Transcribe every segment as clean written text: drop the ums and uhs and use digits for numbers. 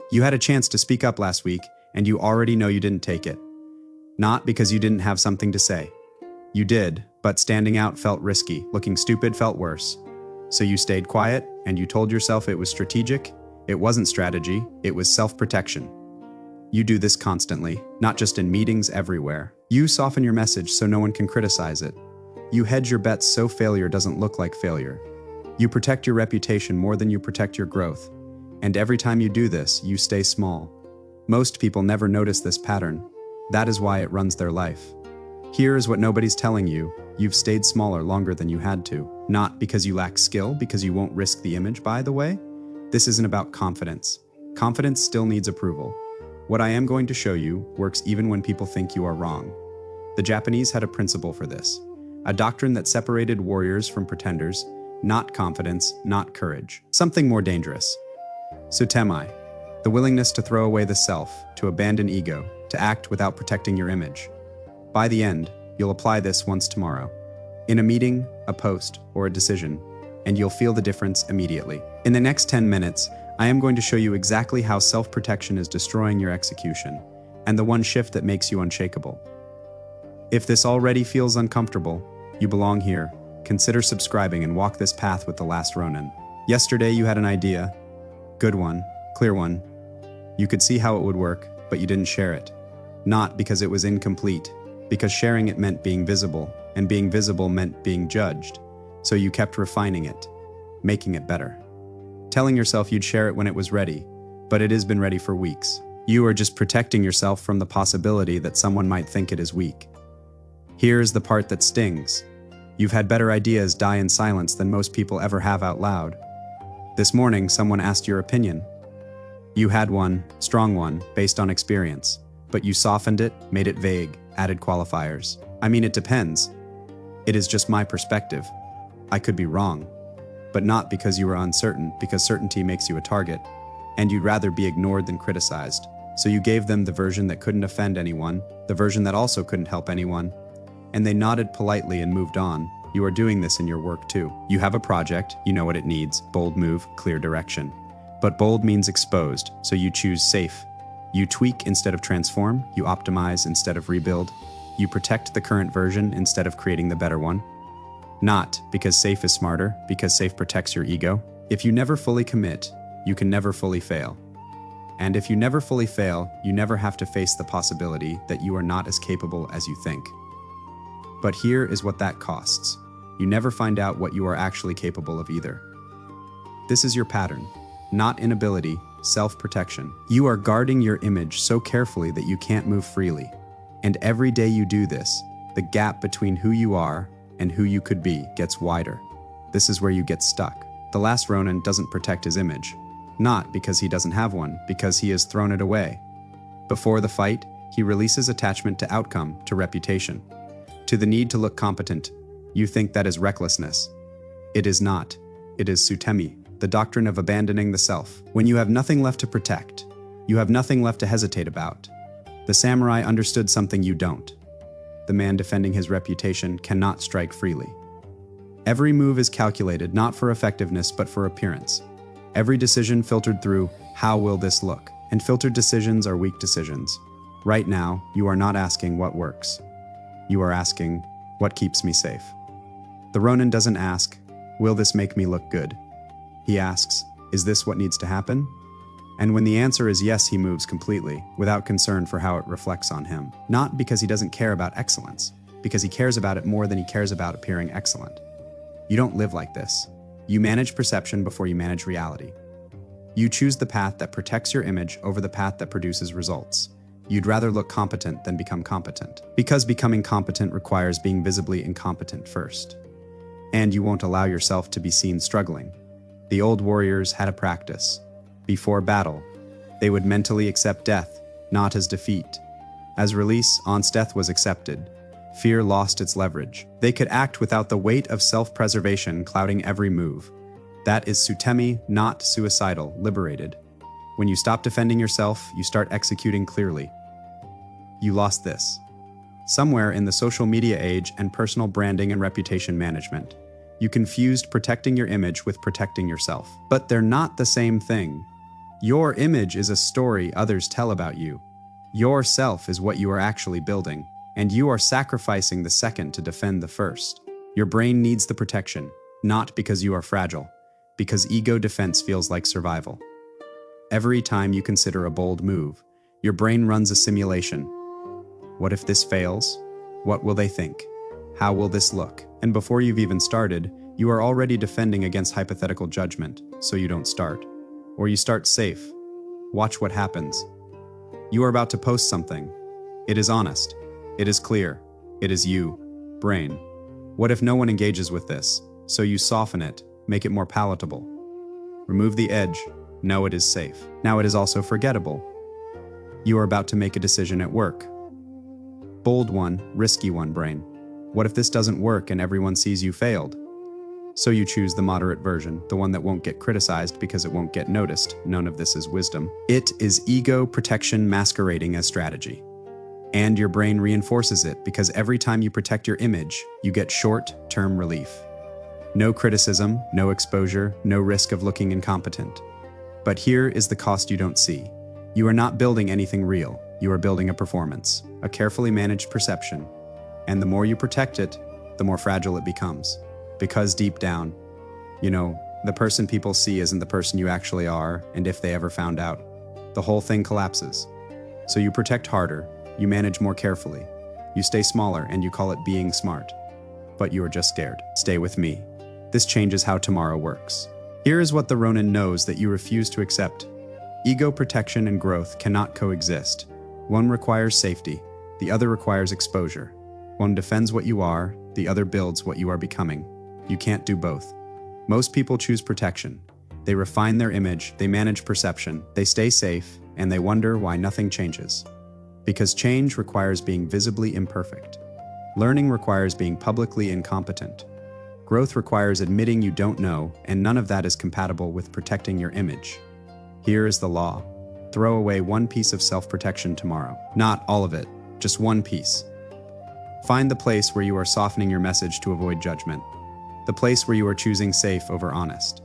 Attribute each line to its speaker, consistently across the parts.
Speaker 1: You had a chance to speak up last week, and you already know you didn't take it. Not because you didn't have something to say. You did, but standing out felt risky, looking stupid felt worse. So you stayed quiet, and you told yourself it was strategic. It wasn't strategy, it was self-protection. You do this constantly, not just in meetings, everywhere. You soften your message so no one can criticize it. You hedge your bets so failure doesn't look like failure. You protect your reputation more than you protect your growth. And every time you do this, you stay small. Most people never notice this pattern. That is why it runs their life. Here is what nobody's telling you. You've stayed smaller longer than you had to. Not because you lack skill, because you won't risk the image, by the way. This isn't about confidence. Confidence still needs approval. What I am going to show you works even when people think you are wrong. The Japanese had a principle for this. A doctrine that separated warriors from pretenders. Not confidence, not courage. Something more dangerous. Sutemi, the willingness to throw away the self, to abandon ego, to act without protecting your image. By the end, you'll apply this once tomorrow. In a meeting, a post, or a decision, and you'll feel the difference immediately. In the next 10 minutes, I am going to show you exactly how self-protection is destroying your execution, and the one shift that makes you unshakable. If this already feels uncomfortable, you belong here. Consider subscribing and walk this path with the Last Ronin. Yesterday you had an idea. Good one, clear one. You could see how it would work, but you didn't share it. Not because it was incomplete, because sharing it meant being visible, and being visible meant being judged. So you kept refining it, making it better. Telling yourself you'd share it when it was ready, but it has been ready for weeks. You are just protecting yourself from the possibility that someone might think it is weak. Here's the part that stings. You've had better ideas die in silence than most people ever have out loud. This morning, someone asked your opinion. You had one, strong one, based on experience, but you softened it, made it vague, added qualifiers. I mean, it depends. It is just my perspective. I could be wrong. But not because you were uncertain, because certainty makes you a target, and you'd rather be ignored than criticized. So you gave them the version that couldn't offend anyone, the version that also couldn't help anyone, and they nodded politely and moved on. You are doing this in your work too. You have a project, you know what it needs, bold move, clear direction. But bold means exposed, so you choose safe. You tweak instead of transform, you optimize instead of rebuild. You protect the current version instead of creating the better one. Not because safe is smarter, because safe protects your ego. If you never fully commit, you can never fully fail. And if you never fully fail, you never have to face the possibility that you are not as capable as you think. But here is what that costs. You never find out what you are actually capable of either. This is your pattern, not inability, self-protection. You are guarding your image so carefully that you can't move freely. And every day you do this, the gap between who you are and who you could be gets wider. This is where you get stuck. The Last Ronin doesn't protect his image. Not because he doesn't have one, because he has thrown it away. Before the fight, he releases attachment to outcome, to reputation, to the need to look competent. You think that is recklessness. It is not. It is Sutemi, the doctrine of abandoning the self. When you have nothing left to protect, you have nothing left to hesitate about. The samurai understood something you don't. The man defending his reputation cannot strike freely. Every move is calculated not for effectiveness but for appearance. Every decision filtered through, how will this look? And filtered decisions are weak decisions. Right now, you are not asking what works. You are asking, what keeps me safe? The Ronin doesn't ask, will this make me look good? He asks, is this what needs to happen? And when the answer is yes, he moves completely, without concern for how it reflects on him. Not because he doesn't care about excellence, because he cares about it more than he cares about appearing excellent. You don't live like this. You manage perception before you manage reality. You choose the path that protects your image over the path that produces results. You'd rather look competent than become competent, because becoming competent requires being visibly incompetent first. And you won't allow yourself to be seen struggling. The old warriors had a practice. Before battle, they would mentally accept death, not as defeat. As release, once death was accepted, fear lost its leverage. They could act without the weight of self-preservation clouding every move. That is Sutemi, not suicidal, liberated. When you stop defending yourself, you start executing clearly. You lost this. Somewhere in the social media age and personal branding and reputation management, you confused protecting your image with protecting yourself. But they're not the same thing. Your image is a story others tell about you. Yourself is what you are actually building, and you are sacrificing the second to defend the first. Your brain needs the protection, not because you are fragile, because ego defense feels like survival. Every time you consider a bold move, your brain runs a simulation. What if this fails? What will they think? How will this look? And before you've even started, you are already defending against hypothetical judgment, so you don't start. Or you start safe. Watch what happens. You are about to post something. It is honest. It is clear. It is you, brain. What if no one engages with this? So you soften it, make it more palatable. Remove the edge. No, it is safe. Now it is also forgettable. You are about to make a decision at work. Bold one, risky one, brain. What if this doesn't work and everyone sees you failed? So you choose the moderate version, the one that won't get criticized because it won't get noticed. None of this is wisdom. It is ego protection masquerading as strategy. And your brain reinforces it because every time you protect your image, you get short-term relief. No criticism, no exposure, no risk of looking incompetent. But here is the cost you don't see. You are not building anything real. You are building a performance, a carefully managed perception. And the more you protect it, the more fragile it becomes. Because deep down, the person people see isn't the person you actually are, and if they ever found out, the whole thing collapses. So you protect harder, you manage more carefully, you stay smaller, and you call it being smart. But you are just scared. Stay with me. This changes how tomorrow works. Here is what the Ronin knows that you refuse to accept. Ego protection and growth cannot coexist. One requires safety, the other requires exposure. One defends what you are, the other builds what you are becoming. You can't do both. Most people choose protection. They refine their image, they manage perception, they stay safe, and they wonder why nothing changes. Because change requires being visibly imperfect. Learning requires being publicly incompetent. Growth requires admitting you don't know, and none of that is compatible with protecting your image. Here is the law. Throw away one piece of self-protection tomorrow. Not all of it, just one piece. Find the place where you are softening your message to avoid judgment. The place where you are choosing safe over honest.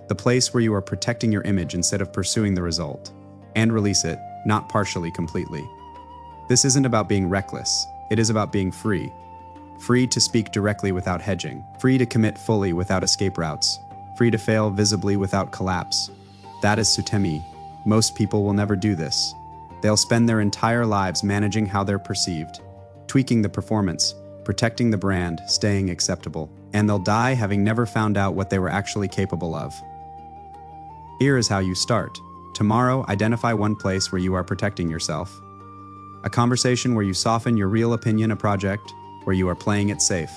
Speaker 1: The place where you are protecting your image instead of pursuing the result. And release it, not partially, completely. This isn't about being reckless. It is about being free. Free to speak directly without hedging. Free to commit fully without escape routes. Free to fail visibly without collapse. That is Sutemi. Most people will never do this. They'll spend their entire lives managing how they're perceived, tweaking the performance, protecting the brand, staying acceptable, and they'll die having never found out what they were actually capable of. Here is how you start. Tomorrow, identify one place where you are protecting yourself. A conversation where you soften your real opinion, a project where you are playing it safe.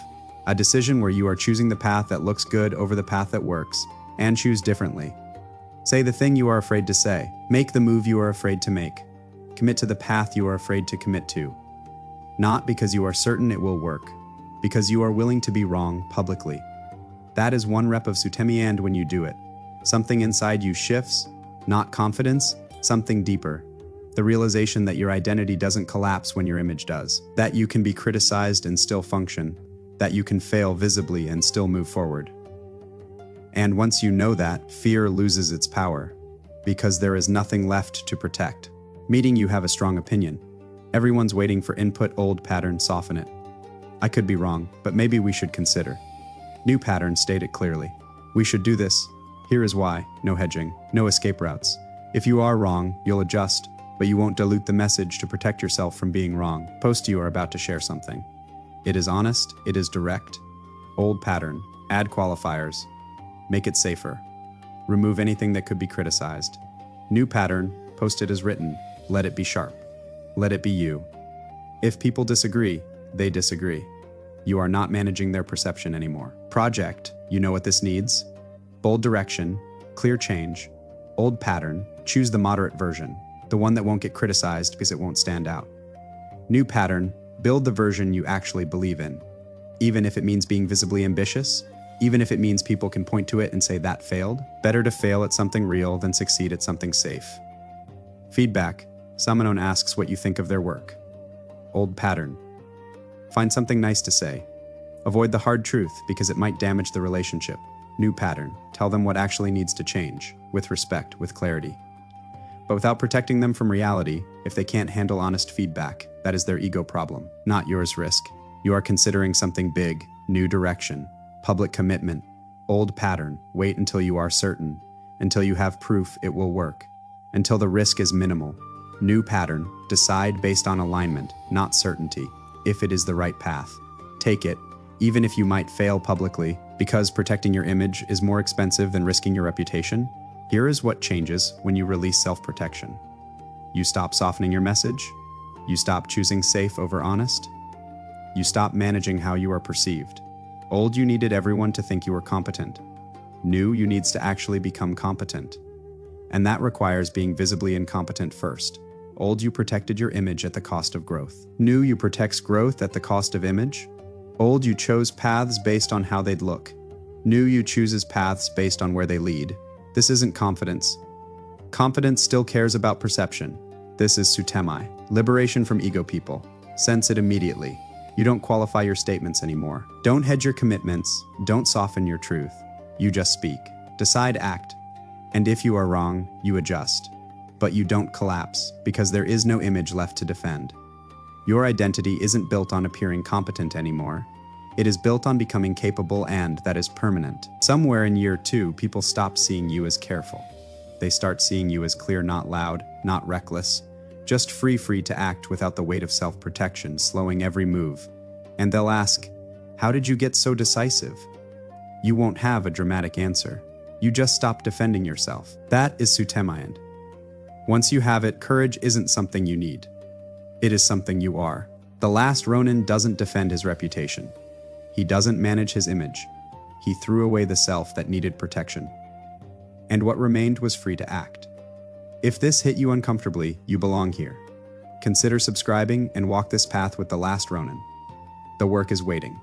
Speaker 1: A decision where you are choosing the path that looks good over the path that works, and choose differently. Say the thing you are afraid to say. Make the move you are afraid to make. Commit to the path you are afraid to commit to. Not because you are certain it will work, because you are willing to be wrong publicly. That is one rep of Sutemi, and when you do it, something inside you shifts, not confidence, something deeper. The realization that your identity doesn't collapse when your image does, that you can be criticized and still function, that you can fail visibly and still move forward. And once you know that, fear loses its power, because there is nothing left to protect. Meeting you have a strong opinion. Everyone's waiting for input, old patterns, soften it. I could be wrong, but maybe we should consider. New patterns, state it clearly. We should do this. Here is why. No hedging, no escape routes. If you are wrong, you'll adjust, but you won't dilute the message to protect yourself from being wrong. Post you are about to share something. It is honest, it is direct. Old pattern, add qualifiers. Make it safer. Remove anything that could be criticized. New pattern, post it as written. Let it be sharp. Let it be you. If people disagree, they disagree. You are not managing their perception anymore. Project, you know what this needs? Bold direction, clear change, old pattern, choose the moderate version, the one that won't get criticized because it won't stand out. New pattern, build the version you actually believe in. Even if it means being visibly ambitious, even if it means people can point to it and say that failed, better to fail at something real than succeed at something safe. Feedback, someone asks what you think of their work. Old pattern. Find something nice to say. Avoid the hard truth because it might damage the relationship. New pattern. Tell them what actually needs to change, with respect, with clarity. but without protecting them from reality. If they can't handle honest feedback, that is their ego problem, not yours. Risk. You are considering something big, new direction, public commitment, old pattern. Wait until you are certain, until you have proof it will work, until the risk is minimal. New pattern, decide based on alignment, not certainty. If it is the right path, take it, even if you might fail publicly, because protecting your image is more expensive than risking your reputation. Here is what changes when you release self-protection. You stop softening your message. You stop choosing safe over honest. You stop managing how you are perceived. Old, you needed everyone to think you were competent. New, you needs to actually become competent. And that requires being visibly incompetent first. Old, you protected your image at the cost of growth. New, you protects growth at the cost of image. Old, you chose paths based on how they'd look. New, you chooses paths based on where they lead. This isn't confidence. Confidence still cares about perception. This is Sutemi, liberation from ego people. Sense it immediately. You don't qualify your statements anymore. Don't hedge your commitments. Don't soften your truth. You just speak. Decide, act. And if you are wrong, you adjust. But you don't collapse, because there is no image left to defend. Your identity isn't built on appearing competent anymore. It is built on becoming capable, and that is permanent. Somewhere in year 2, people stop seeing you as careful. They start seeing you as clear, not loud, not reckless, just free to act without the weight of self-protection slowing every move. And they'll ask, how did you get so decisive? You won't have a dramatic answer. You just stop defending yourself. That is Sutemi. Once you have it, courage isn't something you need. It is something you are. The Last Ronin doesn't defend his reputation. He doesn't manage his image. He threw away the self that needed protection. And what remained was free to act. If this hit you uncomfortably, you belong here. Consider subscribing and walk this path with the Last Ronin. The work is waiting.